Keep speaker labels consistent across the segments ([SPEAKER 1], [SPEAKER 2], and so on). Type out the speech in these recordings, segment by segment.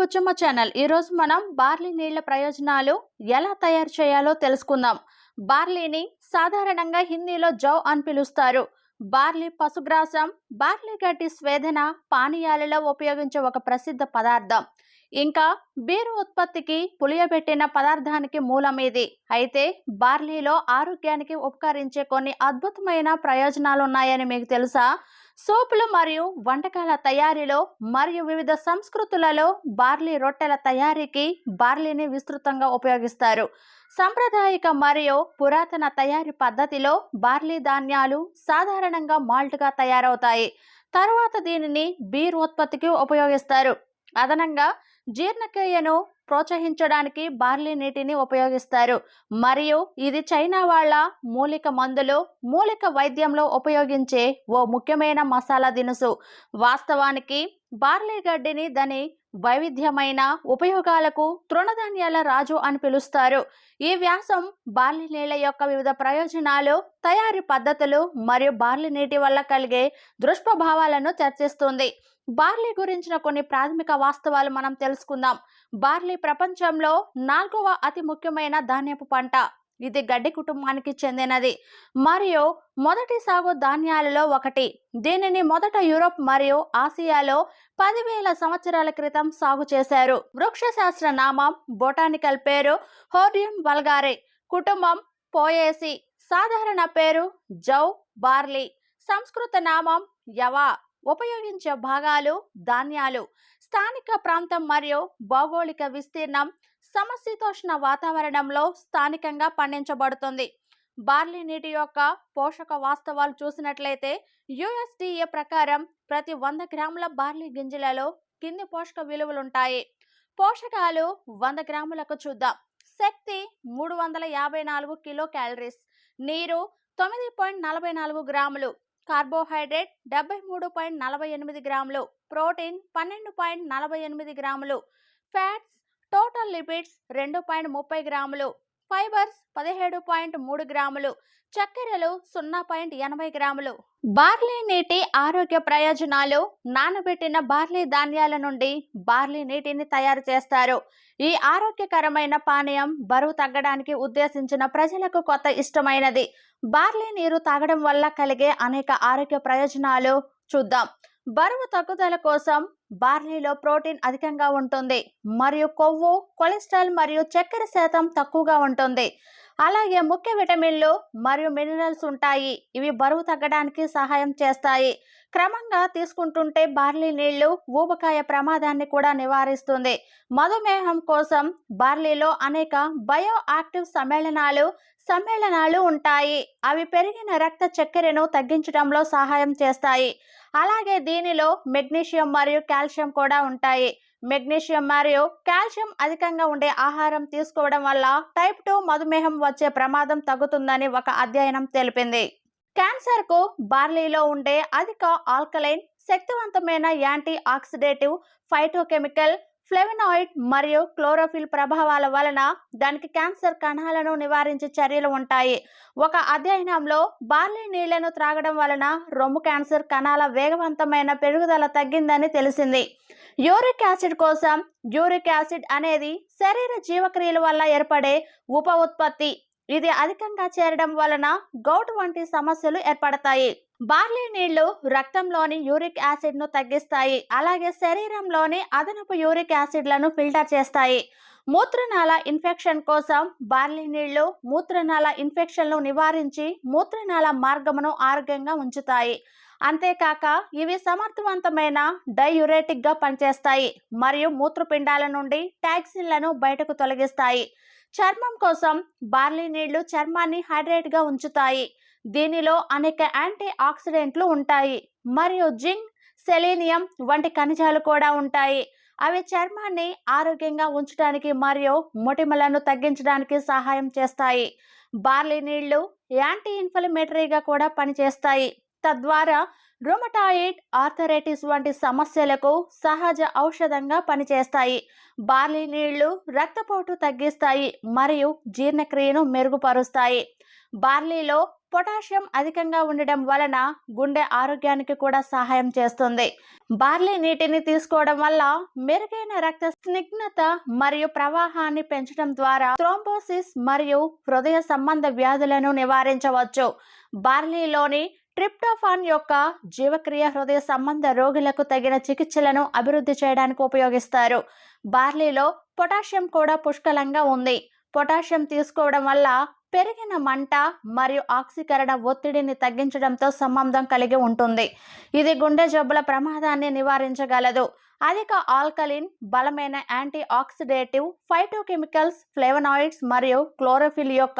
[SPEAKER 1] Buchamma channel. ఈ రోజు మనం బార్లీ నీళ్ల ప్రయోజనాలు ఎలా తయారు చేయాలో తెలుసుకుందాం. బార్లీని సాధారణంగా హిందీలో జౌ అని పిలుస్తారు. బార్లీ పశుగ్రాసం, బార్లీ గడ్డి స్వేదన పానీయాలలో ఉపయోగించే ఒక ప్రసిద్ధ పదార్థం. ఇంకా బీరు ఉత్పత్తికి పులియబెట్టిన పదార్థానికి మూలం ఇది. అయితే బార్లీలో ఆరోగ్యానికి ఉపకరించే కొన్ని అద్భుతమైన ప్రయోజనాలు ఉన్నాయని మీకు తెలుసా? సోపులు మరియు వంటకాల తయారీలో మరియు వివిధ సంస్కృతులలో బార్లీ రొట్టెల తయారీకి బార్లీని విస్తృతంగా ఉపయోగిస్తారు. సాంప్రదాయిక మరియు పురాతన తయారీ పద్ధతిలో బార్లీ ధాన్యాలు సాధారణంగా మాల్ట్గా తయారవుతాయి. తరువాత దీనిని బీర్ ఉత్పత్తికి ఉపయోగిస్తారు. అదనంగా జీర్ణక్రియను ప్రోత్సహించడానికి బార్లీ నీటిని ఉపయోగిస్తారు. మరియు ఇది చైనా వాళ్ళ మూలిక వైద్యంలో ఉపయోగించే ఓ ముఖ్యమైన మసాలా దినుసు. వాస్తవానికి బార్లీ గడ్డిని దాని వైవిధ్యమైన ఉపయోగాలకు తృణధాన్యాల రాజు అని పిలుస్తారు. ఈ వ్యాసం బార్లీ నీళ్ల యొక్క వివిధ ప్రయోజనాలు, తయారీ పద్ధతులు మరియు బార్లీ నీటి వల్ల కలిగే దుష్ప్రభావాలను చర్చిస్తుంది. బార్లీ గురించిన కొన్ని ప్రాథమిక వాస్తవాలు మనం తెలుసుకుందాం. బార్లీ ప్రపంచంలో 4వ అతి ముఖ్యమైన ధాన్యపు పంట. ఇది గడ్డి కుటుంబానికి చెందినది మరియు మొదటి సాగు ధాన్యాలలో ఒకటి. దీనిని మొదట యూరోప్ మరియు ఆసియాలో 10,000 సంవత్సరాల క్రితం సాగు చేశారు. వృక్షశాస్త్ర నామం బొటానికల్ పేరు హోర్డియం వల్గారే, కుటుంబం పోయేసి, సాధారణ పేరు జౌ బార్లీ, సంస్కృత నామం యవా, ఉపయోగించే భాగాలు ధాన్యాలు, స్థానిక ప్రాంతం మరియు భౌగోళిక విస్తీర్ణం, సమశీతోష్ణ వాతావరణంలో స్థానికంగా పండించబడుతుంది. బార్లీ నీటి యొక్క పోషక వాస్తవాలు చూసినట్లయితే USDA ప్రకారం ప్రతి 100 గ్రాముల బార్లీ గింజలలో కింది పోషక విలువలుంటాయి. పోషకాలు 100 గ్రాములకు చూద్దాం. శక్తి 354 కిలో క్యాలరీస్, నీరు 9.44 గ్రాములు, కార్బోహైడ్రేట్ 73.48 గ్రాములు, ప్రోటీన్ 12.48 గ్రాములు, ఫ్యాట్స్ టోటల్ లిపిడ్స్ 2.30 గ్రాములు, ఫైబర్స్ 17.3 గ్రాములు, చక్కెరలు 0.80 గ్రాములు. బార్లీ నీటి ఆరోగ్య ప్రయోజనాలు. నానబెట్టిన బార్లీ ధాన్యాల నుండి బార్లీ నీటిని తయారు చేస్తారు. ఈ ఆరోగ్యకరమైన పానీయం బరువు తగ్గడానికి ఉద్దేశించిన ప్రజలకు కొత్త ఇష్టమైనది. బార్లీ నీరు తాగడం వల్ల కలిగే అనేక ఆరోగ్య ప్రయోజనాలు చూద్దాం. బరువు తగ్గుదల కోసం బార్లీలో ప్రోటీన్ అధికంగా ఉంటుంది మరియు కొవ్వు, కొలెస్ట్రాల్ మరియు చక్కెర శాతం తక్కువగా ఉంటుంది. అలాగే ముఖ్య విటమిన్లు మరియు మినరల్స్ ఉంటాయి. ఇవి బరువు తగ్గడానికి సహాయం చేస్తాయి. క్రమంగా తీసుకుంటుంటే బార్లీ నీళ్లు ఊబకాయ ప్రమాదాన్ని కూడా నివారిస్తుంది. మధుమేహం కోసం బార్లీలో అనేక బయో యాక్టివ్ సమ్మేళనాలు ఉంటాయి. అవి పెరిగిన రక్త చక్కెరను తగ్గించడంలో సహాయం చేస్తాయి. అలాగే దీనిలో మెగ్నీషియం మరియు కాల్షియం కూడా ఉంటాయి. మెగ్నీషియం మరియు కాల్షియం అధికంగా ఉండే ఆహారం తీసుకోవడం వల్ల టైప్ 2 మధుమేహం వచ్చే ప్రమాదం తగ్గుతుందని ఒక అధ్యయనం తెలిపింది. క్యాన్సర్కు బార్లీలో ఉండే అధిక ఆల్కలైన్, శక్తివంతమైన యాంటీ ఆక్సిడేటివ్, ఫైటోకెమికల్, ఫ్లేవనాయిడ్ మరియు క్లోరోఫిల్ ప్రభావాల వలన దానికి క్యాన్సర్ కణాలను నివారించే చర్యలు ఉంటాయి. ఒక అధ్యయనంలో బార్లీ నీళ్లను త్రాగడం వలన రొమ్ము క్యాన్సర్ కణాల వేగవంతమైన పెరుగుదల తగ్గిందని తెలిసింది. యూరిక్ యాసిడ్ కోసం. యూరిక్ యాసిడ్ అనేది శరీర జీవక్రియల వల్ల ఏర్పడే ఉప ఉత్పత్తి. ఇది అధికంగా చేరడం వలన గౌట్ వంటి సమస్యలు ఏర్పడతాయి. బార్లీ నీళ్లు రక్తంలోని యూరిక్ యాసిడ్ ను తగ్గిస్తాయి. అలాగే శరీరంలోని అదనపు యూరిక్ యాసిడ్లను ఫిల్టర్ చేస్తాయి. మూత్రనాళ ఇన్ఫెక్షన్ కోసం. బార్లీ నీళ్లు మూత్రనాళ ఇన్ఫెక్షన్ను నివారించి మూత్రనాళ మార్గమును ఆరోగ్యంగా ఉంచుతాయి. అంతేకాక ఇవి సమర్థవంతమైన డైయూరెటిక్ గా పనిచేస్తాయి మరియు మూత్రపిండాల నుండి టాక్సిన్లను బయటకు తొలగిస్తాయి. చర్మం కోసం. బార్లీ నీళ్లు చర్మాన్ని హైడ్రేట్ గా ఉంచుతాయి. దీనిలో అనేక యాంటీ ఆక్సిడెంట్లు ఉంటాయి మరియు జింక్, సెలీనియం వంటి ఖనిజాలు కూడా ఉంటాయి. అవి చర్మాన్ని ఆరోగ్యంగా ఉంచడానికి మరియు మొటిమలను తగ్గించడానికి సహాయం చేస్తాయి. బార్లీ నీళ్లు యాంటీ ఇన్ఫ్లమేటరీగా కూడా పనిచేస్తాయి. తద్వారా రుమటాయిడ్ ఆర్థరైటిస్ వంటి సమస్యలకు సహజ ఔషధంగా పనిచేస్తాయి. బార్లీ నీళ్లు రక్తపోటు తగ్గిస్తాయి మరియు జీర్ణక్రియను మెరుగుపరుస్తాయి. బార్లీలో పొటాషియం అధికంగా ఉండడం వలన గుండె ఆరోగ్యానికి కూడా సహాయం చేస్తుంది. బార్లీ నీటిని తీసుకోవడం వల్ల మెరుగైన రక్త స్నిగ్ధత మరియు ప్రవాహాన్ని పెంచడం ద్వారా థ్రోంబోసిస్ మరియు హృదయ సంబంధ వ్యాధులను నివారించవచ్చు. బార్లీలోని ట్రిప్టోఫాన్ యొక్క జీవక్రియ హృదయ సంబంధ రోగులకు తగిన చికిత్సలను అభివృద్ధి చేయడానికి ఉపయోగిస్తారు. బార్లీలో పొటాషియం కూడా పుష్కలంగా ఉంది. పొటాషియం తీసుకోవడం వల్ల పెరిగిన మంట మరియు ఆక్సీకరణ ఒత్తిడిని తగ్గించడంతో సంబంధం కలిగి ఉంటుంది. ఇది గుండె జబ్బుల ప్రమాదాన్ని నివారించగలదు. అధిక ఆల్కలిన్, బలమైన యాంటీ ఆక్సిడేటివ్, ఫైటోకెమికల్స్, ఫ్లేవనాయిడ్స్ మరియు క్లోరోఫిల్ యొక్క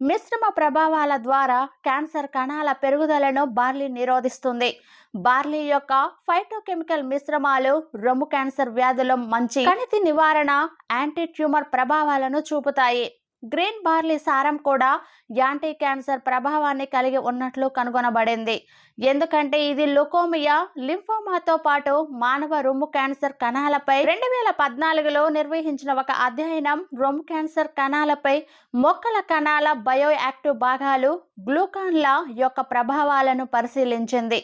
[SPEAKER 1] మిశ్రమ ప్రభావాల ద్వారా క్యాన్సర్ కణాల పెరుగుదలను బార్లీ నిరోధిస్తుంది. బార్లీ యొక్క ఫైటోకెమికల్ మిశ్రమాలు రొమ్ము క్యాన్సర్ వ్యాధుల మంచి కణితి నివారణ, యాంటీ ట్యూమర్ ప్రభావాలను చూపుతాయి. గ్రీన్ బార్లీ సారం కూడా యాంటీ క్యాన్సర్ ప్రభావాన్ని కలిగి ఉన్నట్లు కనుగొనబడింది. ఎందుకంటే ఇది లుకోమియా, లింఫోమాతో పాటు మానవ రొమ్ము క్యాన్సర్ కణాలపై 2014లో నిర్వహించిన ఒక అధ్యయనం రొమ్ము క్యాన్సర్ కణాలపై మొక్కల కణాల బయో యాక్టివ్ భాగాలు గ్లూకాన్ల యొక్క ప్రభావాలను పరిశీలించింది.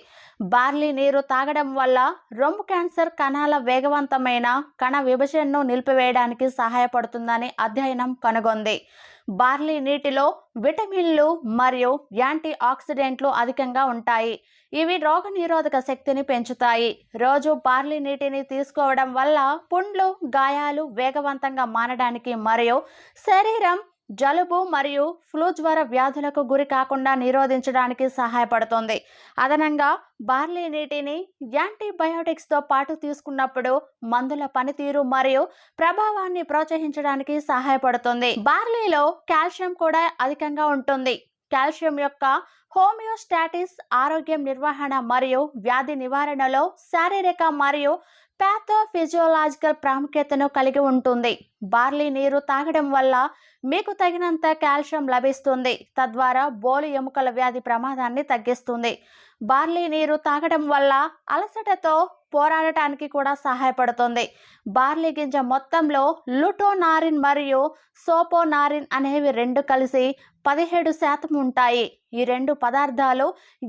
[SPEAKER 1] బార్లీ నీరు తాగడం వల్ల రొమ్ము క్యాన్సర్ కణాల వేగవంతమైన కణ విభజనను నిలిపివేయడానికి సహాయపడుతుందని అధ్యయనం కనుగొంది. బార్లీ నీటిలో విటమిన్లు మరియు యాంటీ ఆక్సిడెంట్లు అధికంగా ఉంటాయి. ఇవి రోగనిరోధక శక్తిని పెంచుతాయి. రోజు బార్లీ నీటిని తీసుకోవడం వల్ల పుండ్లు, గాయాలు వేగవంతంగా మానడానికి మరియు శరీరం జలుబు మరియు ఫ్లూ జ్వర వ్యాధులకు గురి కాకుండా నిరోధించడానికి సహాయపడుతుంది. అదనంగా బార్లీ నీటిని యాంటీబయోటిక్స్తో పాటు తీసుకున్నప్పుడు మందుల పనితీరు మరియు ప్రభావాన్ని ప్రోత్సహించడానికి సహాయపడుతుంది. బార్లీలో కాల్షియం కూడా అధికంగా ఉంటుంది. కాల్షియం యొక్క హోమియోస్టాటిస్, ఆరోగ్యం నిర్వహణ మరియు వ్యాధి నివారణలో శారీరక మరియు ప్యాథోఫిజియోలాజికల్ ప్రాముఖ్యతను కలిగి ఉంటుంది. బార్లీ నీరు తాగడం వల్ల మీకు తగినంత కాల్షియం లభిస్తుంది, తద్వారా బోలు ఎముకల వ్యాధి ప్రమాదాన్ని తగ్గిస్తుంది. బార్లీ నీరు తాగడం వల్ల అలసటతో పోరాడటానికి కూడా సహాయపడుతుంది. బార్లీ గింజ మొత్తంలో లుటోనారిన్ మరియు సోపోనారిన్ అనేవి రెండు కలిసి 17% ఉంటాయి. ఈ రెండు పదార్థాలు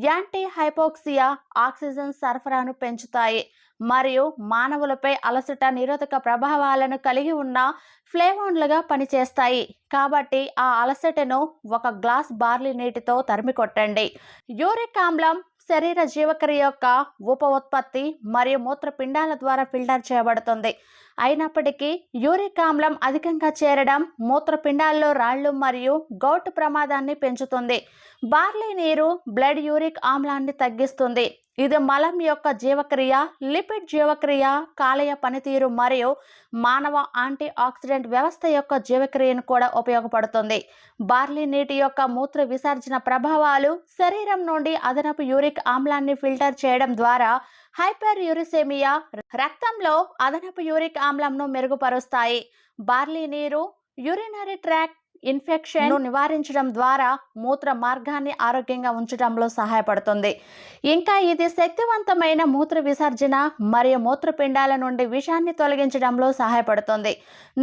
[SPEAKER 1] యాంటీ హైపోక్సియా, ఆక్సిజన్ సరఫరాను పెంచుతాయి మరియు మానవులపై అలసట నిరోధక ప్రభావాలను కలిగి ఉన్న ఫ్లేవోన్లుగా పనిచేస్తాయి. కాబట్టి ఆ అలసటను ఒక గ్లాస్ బార్లీ నీటితో తరిమి కొట్టండి. యూరిక్ ఆమ్లం శరీర జీవక్రియ యొక్క ఉప ఉత్పత్తి మరియు మూత్రపిండాల ద్వారా ఫిల్టర్ చేయబడుతుంది. అయినప్పటికీ యూరిక్ ఆమ్లం అధికంగా చేరడం మూత్రపిండాల్లో రాళ్ళు మరియు గౌటు ప్రమాదాన్ని పెంచుతుంది. బార్లీ నీరు బ్లడ్ యూరిక్ ఆమ్లాన్ని తగ్గిస్తుంది. ఇది మలం యొక్క జీవక్రియ, లిపిడ్ జీవక్రియ, కాలేయ పనితీరు మరియు మానవ యాంటీ ఆక్సిడెంట్ వ్యవస్థ యొక్క జీవక్రియను కూడా ఉపయోగపడుతుంది. బార్లీ నీటి యొక్క మూత్ర విసర్జన ప్రభావాలు శరీరం నుండి అదనపు యూరిక్ ఆమ్లాన్ని ఫిల్టర్ చేయడం ద్వారా హైపర్ యూరిసెమియా, రక్తంలో అదనపు యూరిక్ ఆమ్లంను మెరుగుపరుస్తాయి. బార్లీ నీరు యూరినరీ ట్రాక్ట్ ఇన్ఫెక్షన్ నివారించడం ద్వారా మూత్ర మార్గాన్ని ఆరోగ్యంగా ఉంచడంలో సహాయపడుతుంది. ఇంకా ఇది శక్తివంతమైన మూత్ర విసర్జన మరియు మూత్రపిండాల నుండి విషాన్ని తొలగించడంలో సహాయపడుతుంది.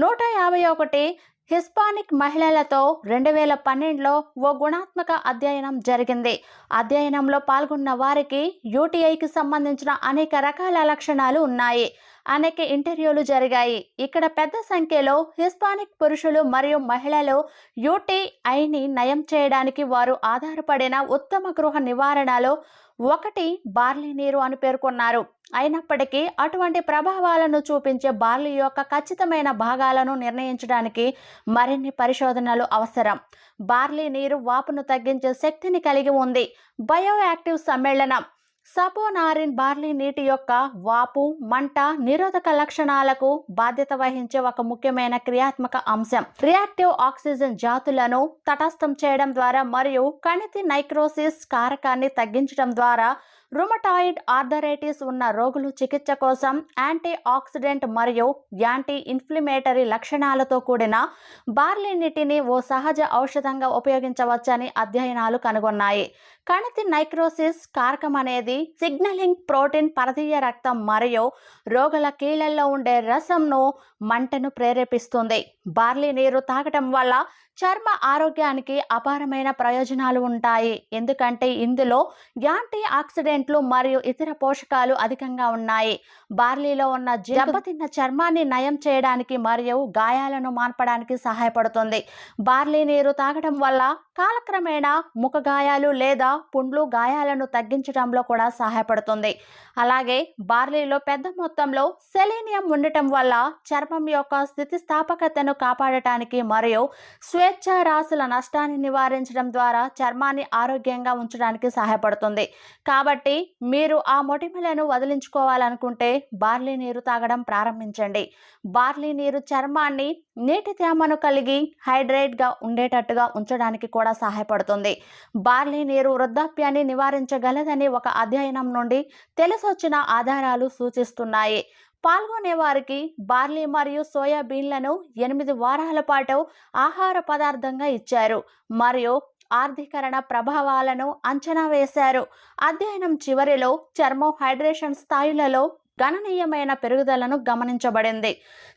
[SPEAKER 1] 151 హిస్పానిక్ మహిళలతో 2012లో ఓ గుణాత్మక అధ్యయనం జరిగింది. అధ్యయనంలో పాల్గొన్న వారికి యూటీఐకి సంబంధించిన అనేక రకాల లక్షణాలు ఉన్నాయి. అనేక ఇంటర్వ్యూలు జరిగాయి. ఇక్కడ పెద్ద సంఖ్యలో హిస్పానిక్ పురుషులు మరియు మహిళలు యూటీఐని నయం చేయడానికి వారు ఆధారపడిన ఉత్తమ గృహ నివారణలో ఒకటి బార్లీ నీరు అని పేర్కొన్నారు. అయినప్పటికీ అటువంటి ప్రభావాలను చూపించే బార్లీ యొక్క ఖచ్చితమైన భాగాలను నిర్ణయించడానికి మరిన్ని పరిశోధనలు అవసరం. బార్లీ నీరు వాపును తగ్గించే శక్తిని కలిగి ఉంది. బయో యాక్టివ్ సమ్మేళనం సపోనారిన్ బార్లీ నీటి యొక్క వాపు, మంట నిరోధక లక్షణాలకు బాధ్యత వహించే ఒక ముఖ్యమైన క్రియాత్మక అంశం. రియాక్టివ్ ఆక్సిజన్ జాతులను తటస్థం చేయడం ద్వారా మరియు కణితి నైక్రోసిస్ కారకాన్ని తగ్గించడం ద్వారా రుమటాయిడ్ ఆర్థరైటిస్ ఉన్న రోగులు చికిత్స కోసం యాంటీ ఆక్సిడెంట్ మరియు యాంటీ ఇన్ఫ్లమేటరీ లక్షణాలతో కూడిన బార్లీ నీటిని ఓ సహజ ఔషధంగా ఉపయోగించవచ్చని అధ్యయనాలు కనుగొన్నాయి. కణితి నైక్రోసిస్ కారకం అనేది సిగ్నలింగ్ ప్రోటీన్ పరదీయ రక్తం మరియు రోగుల కీళ్లలో ఉండే రసంను మంటను ప్రేరేపిస్తుంది బార్లీ నీరు తాగటం వల్ల చర్మ ఆరోగ్యానికి అపారమైన ప్రయోజనాలు ఉంటాయి. ఎందుకంటే ఇందులో యాంటీ ఆక్సిడెంట్లు మరియు ఇతర పోషకాలు అధికంగా ఉన్నాయి. బార్లీలో ఉన్న దెబ్బతిన్న చర్మాన్ని నయం చేయడానికి మరియు గాయాలను మాన్పడానికి సహాయపడుతుంది. బార్లీ నీరు తాగడం వల్ల కాలక్రమేణా ముఖ గాయాలు లేదా పుండ్లు గాయాలను తగ్గించడంలో కూడా సహాయపడుతుంది. అలాగే బార్లీలో పెద్ద మొత్తంలో సెలీనియం ఉండటం వల్ల చర్మం యొక్క స్థితిస్థాపకతను కాపాడటానికి మరియు స్వేచ్ఛ రాశుల నష్టాన్ని నివారించడం ద్వారా చర్మాన్ని ఆరోగ్యంగా ఉంచడానికి సహాయపడుతుంది. కాబట్టి మీరు ఆ మొటిమలను వదిలించుకోవాలనుకుంటే బార్లీ నీరు తాగడం ప్రారంభించండి. బార్లీ నీరు చర్మాన్ని నీటి తేమను కలిగి హైడ్రేట్గా ఉండేటట్టుగా ఉంచడానికి కూడా సహాయపడుతుంది. బార్లీ నీరు వృద్ధాప్యాన్ని నివారించగలదని ఒక అధ్యయనం నుండి తెలిసొచ్చిన ఆధారాలు సూచిస్తున్నాయి. పాల్గొనే వారికి బార్లీ మరియు సోయాబీన్లను 8 వారాల పాటు ఆహార పదార్థంగా ఇచ్చారు మరియు ఆర్థికరణ ప్రభావాలను అంచనా వేశారు. అధ్యయనం చివరిలో చర్మం హైడ్రేషన్ స్థాయిలలో గణనీయమైన పెరుగుదలను గమనించబడింది.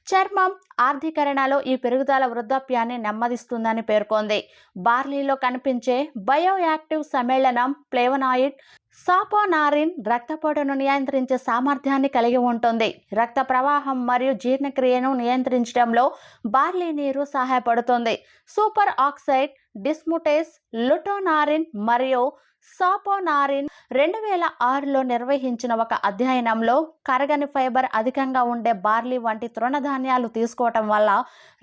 [SPEAKER 1] చర్మం ఆర్థికరణలో ఈ పెరుగుదల వృద్ధాప్యాన్ని నెమ్మదిస్తుందని పేర్కొంది. బార్లీలో కనిపించే బయోయాక్టివ్ సమ్మేళనం ఫ్లేవనాయిడ్ సాపోనారిన్ రక్తపోటును నియంత్రించే సామర్థ్యాన్ని కలిగి ఉంటుంది. రక్త ప్రవాహం మరియు జీర్ణక్రియను నియంత్రించడంలో బార్లీ నీరు సహాయపడుతుంది. సూపర్ ఆక్సైడ్ డిస్ముటేస్ లుటోనారిన్ మరియు సాపోనారిన్ 2006లో నిర్వహించిన ఒక అధ్యయనంలో కరగని ఫైబర్ అధికంగా ఉండే బార్లీ వంటి తృణధాన్యాలు తీసుకోవటం వల్ల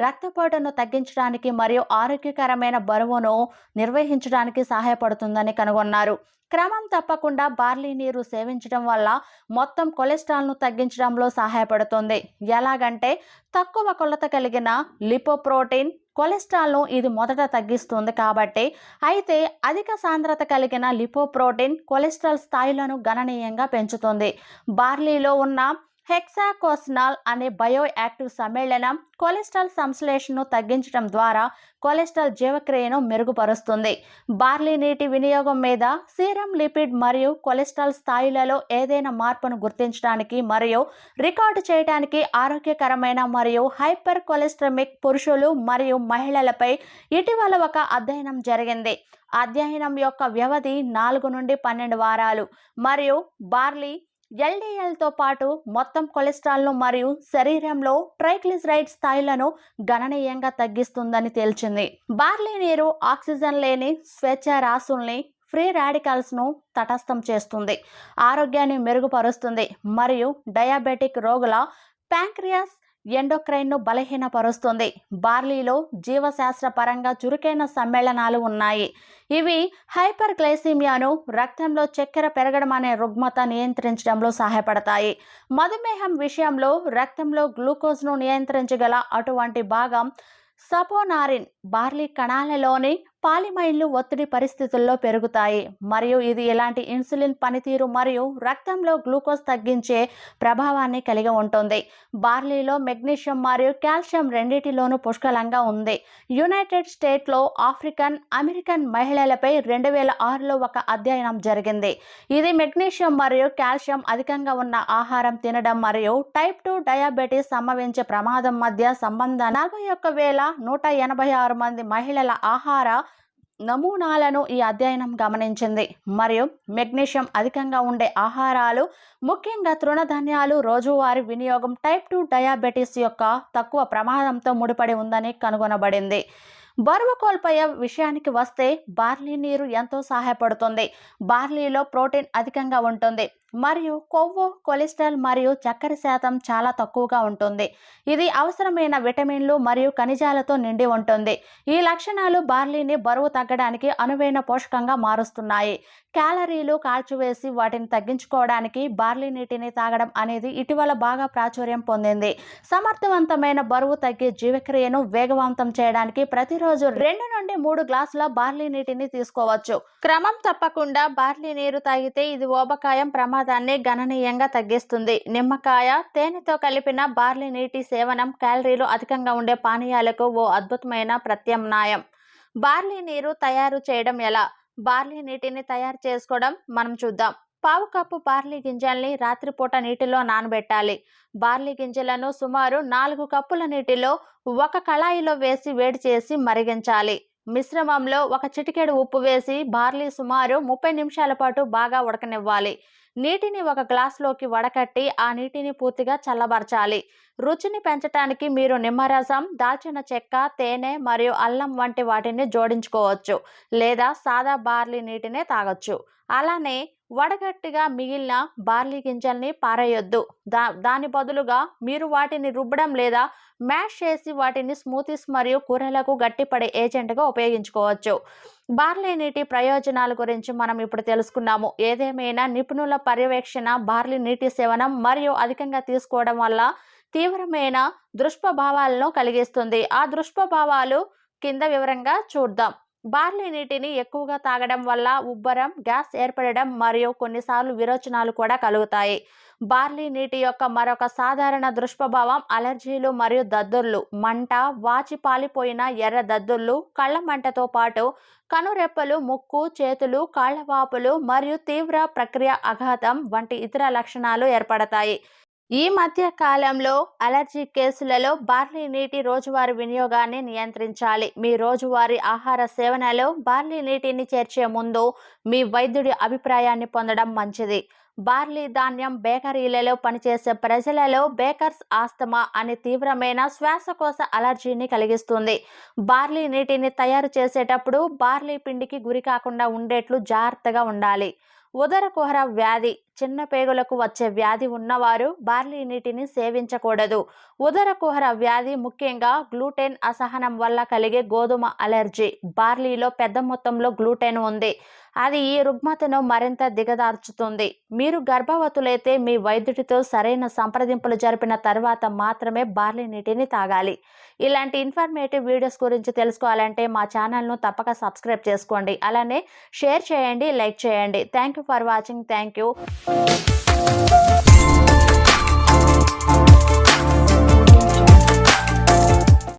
[SPEAKER 1] రక్తపోటును తగ్గించడానికి మరియు ఆరోగ్యకరమైన బరువును నిర్వహించడానికి సహాయపడుతుందని కనుగొన్నారు. క్రమం తప్పకుండా బార్లీ నీరు సేవించడం వల్ల మొత్తం కొలెస్ట్రాల్ను తగ్గించడంలో సహాయపడుతుంది. ఎలాగంటే తక్కువ కొలత కలిగిన లిపోప్రోటీన్ కొలెస్ట్రాల్ను ఇది మొదట తగ్గిస్తుంది కాబట్టి అయితే అధిక సాంద్రత కలిగిన లిపోప్రోటీన్ కొలెస్ట్రాల్ స్థాయిలను గణనీయంగా పెంచుతుంది. బార్లీలో ఉన్న హెక్సాకోసినాల్ అనే బయో యాక్టివ్ సమ్మేళనం కొలెస్ట్రాల్ సంశ్లేషణను తగ్గించడం ద్వారా కొలెస్ట్రాల్ జీవక్రియను మెరుగుపరుస్తుంది. బార్లీ నీటి వినియోగం మీద సీరం లిపిడ్ మరియు కొలెస్ట్రాల్ స్థాయిలలో ఏదైనా మార్పును గుర్తించడానికి మరియు రికార్డు చేయడానికి ఆరోగ్యకరమైన మరియు హైపర్ కొలెస్ట్రమిక్ పురుషులు మరియు మహిళలపై ఇటీవల ఒక అధ్యయనం జరిగింది. అధ్యయనం యొక్క వ్యవధి 4 నుండి 12 వారాలు మరియు బార్లీ ఎల్డిఎల్తో పాటు మొత్తం కొలెస్ట్రాల్ను మరియు శరీరంలో ట్రైగ్లిసరైడ్ స్థాయిలను గణనీయంగా తగ్గిస్తుందని తేల్చింది. బార్లీ నీరు ఆక్సిజన్ లేని స్వేచ్ఛ రాశుల్ని ఫ్రీ రాడికల్స్ను తటస్థం చేస్తుంది, ఆరోగ్యాన్ని మెరుగుపరుస్తుంది మరియు డయాబెటిక్ రోగుల ప్యాంక్రియాస్ ఎండోక్రైన్ను బలహీనపరుస్తుంది. బార్లీలో జీవశాస్త్ర పరంగా చురుకైన సమ్మేళనాలు ఉన్నాయి. ఇవి హైపర్ గ్లైసీమియాను, రక్తంలో చక్కెర పెరగడం అనే రుగ్మత నియంత్రించడంలో సహాయపడతాయి. మధుమేహం విషయంలో రక్తంలో గ్లూకోజ్ను నియంత్రించగల అటువంటి భాగం సపోనారిన్ బార్లీ కణాలలోని పాలిమైన్లు ఒత్తిడి పరిస్థితుల్లో పెరుగుతాయి మరియు ఇది ఎలాంటి ఇన్సులిన్ పనితీరు మరియు రక్తంలో గ్లూకోజ్ తగ్గించే ప్రభావాన్ని కలిగి ఉంటుంది. బార్లీలో మెగ్నీషియం మరియు కాల్షియం రెండింటిలోనూ పుష్కలంగా ఉంది. యునైటెడ్ స్టేట్స్లో ఆఫ్రికన్ అమెరికన్ మహిళలపై 2006లో ఒక అధ్యయనం జరిగింది. ఇది మెగ్నీషియం మరియు కాల్షియం అధికంగా ఉన్న ఆహారం తినడం మరియు టైప్ 2 డయాబెటీస్ సంభవించే ప్రమాదం మధ్య సంబంధాన్ని 41,186 మంది మహిళల ఆహార నమూనాలను ఈ అధ్యయనం గమనించింది. మరియు మెగ్నీషియం అధికంగా ఉండే ఆహారాలు, ముఖ్యంగా తృణధాన్యాలు రోజువారీ వినియోగం టైప్ 2 డయాబెటీస్ యొక్క తక్కువ ప్రమాదంతో ముడిపడి ఉందని కనుగొనబడింది. బరువు కోల్పోయే విషయానికి వస్తే బార్లీ నీరు ఎంతో సహాయపడుతుంది. బార్లీలో ప్రోటీన్ అధికంగా ఉంటుంది మరియు కొవ్వు, కొలెస్ట్రాల్ మరియు చక్కెర శాతం చాలా తక్కువగా ఉంటుంది. ఇది అవసరమైన విటమిన్లు మరియు ఖనిజాలతో నిండి ఉంటుంది. ఈ లక్షణాలు బార్లీని బరువు తగ్గడానికి అనువైన పోషకంగా మారుస్తున్నాయి. క్యాలరీలు కాల్చివేసి వాటిని తగ్గించుకోవడానికి బార్లీ నీటిని తాగడం అనేది ఇటీవల బాగా ప్రాచుర్యం పొందింది. సమర్థవంతమైన బరువు తగ్గే జీవక్రియను వేగవంతం చేయడానికి ప్రతిరోజు 2 నుండి 3 గ్లాసుల బార్లీ నీటిని తీసుకోవచ్చు. క్రమం తప్పకుండా బార్లీ నీరు తాగితే ఇది ఊబకాయం ప్రమాదాన్ని గణనీయంగా తగ్గిస్తుంది. నిమ్మకాయ, తేనెతో కలిపిన బార్లీ నీటి సేవనం క్యాలరీలు అధికంగా ఉండే పానీయాలకు ఓ అద్భుతమైన ప్రత్యామ్నాయం. బార్లీ నీరు తయారు చేయడం ఎలా? బార్లీ నీటిని తయారు చేసుకోవడం మనం చూద్దాం. పావు కప్పు బార్లీ గింజల్ని రాత్రిపూట నీటిలో నానబెట్టాలి. బార్లీ గింజలను సుమారు 4 కప్పుల నీటిలో ఒక కళాయిలో వేసి వేడి చేసి మరిగించాలి. మిశ్రమంలో ఒక చిటికెడు ఉప్పు వేసి బార్లీ సుమారు 30 నిమిషాల పాటు బాగా ఉడకనివ్వాలి. నీటిని ఒక గ్లాసులోకి వడకట్టి ఆ నీటిని పూర్తిగా చల్లబరచాలి. రుచిని పెంచడానికి మీరు నిమ్మరసం, దాల్చిన చెక్క, తేనె మరియు అల్లం వంటి వాటిని జోడించుకోవచ్చు, లేదా సాదా బార్లీ నీటినే తాగొచ్చు. అలానే వడగట్టిగా మిగిలిన బార్లీ గింజల్ని పారేయొద్దు. దాని బదులుగా మీరు వాటిని రుబ్బడం లేదా మ్యాష్ చేసి వాటిని స్మూతీస్ మరియు కూరలకు గట్టిపడే ఏజెంట్గా ఉపయోగించుకోవచ్చు. బార్లీ నీటి ప్రయోజనాల గురించి మనం ఇప్పుడు తెలుసుకున్నాము. ఏదేమైనా నిపుణుల పర్యవేక్షణ బార్లీ నీటి సేవనం మరియు అధికంగా తీసుకోవడం వల్ల తీవ్రమైన దుష్ప్రభావాలను కలిగిస్తుంది. ఆ దుష్ప్రభావాలు కింద వివరంగా చూద్దాం. బార్లీ నీటిని ఎక్కువగా తాగడం వల్ల ఉబ్బరం, గ్యాస్ ఏర్పడడం మరియు కొన్నిసార్లు విరోచనాలు కూడా కలుగుతాయి. బార్లీ నీటి యొక్క మరొక సాధారణ దుష్ప్రభావం అలర్జీలు మరియు దద్దుర్లు, మంట, వాచి పాలిపోయిన ఎర్ర దద్దుర్లు, కళ్ళ మంటతో పాటు కనురెప్పలు, ముక్కు, చేతులు, కాళ్ల వాపులు మరియు తీవ్ర ప్రక్రియ ఆఘాతం వంటి ఇతర లక్షణాలు ఏర్పడతాయి. ఈ మధ్య కాలంలో అలర్జీ కేసులలో బార్లీ నీటి రోజువారీ వినియోగాన్ని నియంత్రించాలి. మీ రోజువారీ ఆహార సేవనలో బార్లీ నీటిని చేర్చే ముందు మీ వైద్యుడి అభిప్రాయాన్ని పొందడం మంచిది. బార్లీ ధాన్యం బేకరీలలో పనిచేసే ప్రజలలో బేకర్స్ ఆస్తమా అనే తీవ్రమైన శ్వాసకోశ అలర్జీని కలిగిస్తుంది. బార్లీ నీటిని తయారు చేసేటప్పుడు బార్లీ పిండికి గురి కాకుండా ఉండేట్లు జాగ్రత్తగా ఉండాలి. ఉదర కుహర వ్యాధి, చిన్న పేగులకు వచ్చే వ్యాధి ఉన్నవారు బార్లీ నీటిని సేవించకూడదు. ఉదర కుహర వ్యాధి ముఖ్యంగా గ్లూటెన్ అసహనం వల్ల కలిగే గోధుమ అలెర్జీ. బార్లీలో పెద్ద మొత్తంలో గ్లూటెన్ ఉంది. అది ఈ రుగ్మతను మరింత దిగదార్చుతుంది. మీరు గర్భవతులైతే మీ వైద్యుడితో సరైన సంప్రదింపులు జరిపిన తర్వాత మాత్రమే బార్లీ నీటిని తాగాలి. ఇలాంటి ఇన్ఫర్మేటివ్ వీడియోస్ గురించి తెలుసుకోవాలంటే మా ఛానల్ను తప్పక సబ్స్క్రైబ్ చేసుకోండి. అలానే షేర్ చేయండి, లైక్ చేయండి. Thank you for watching. Thank you.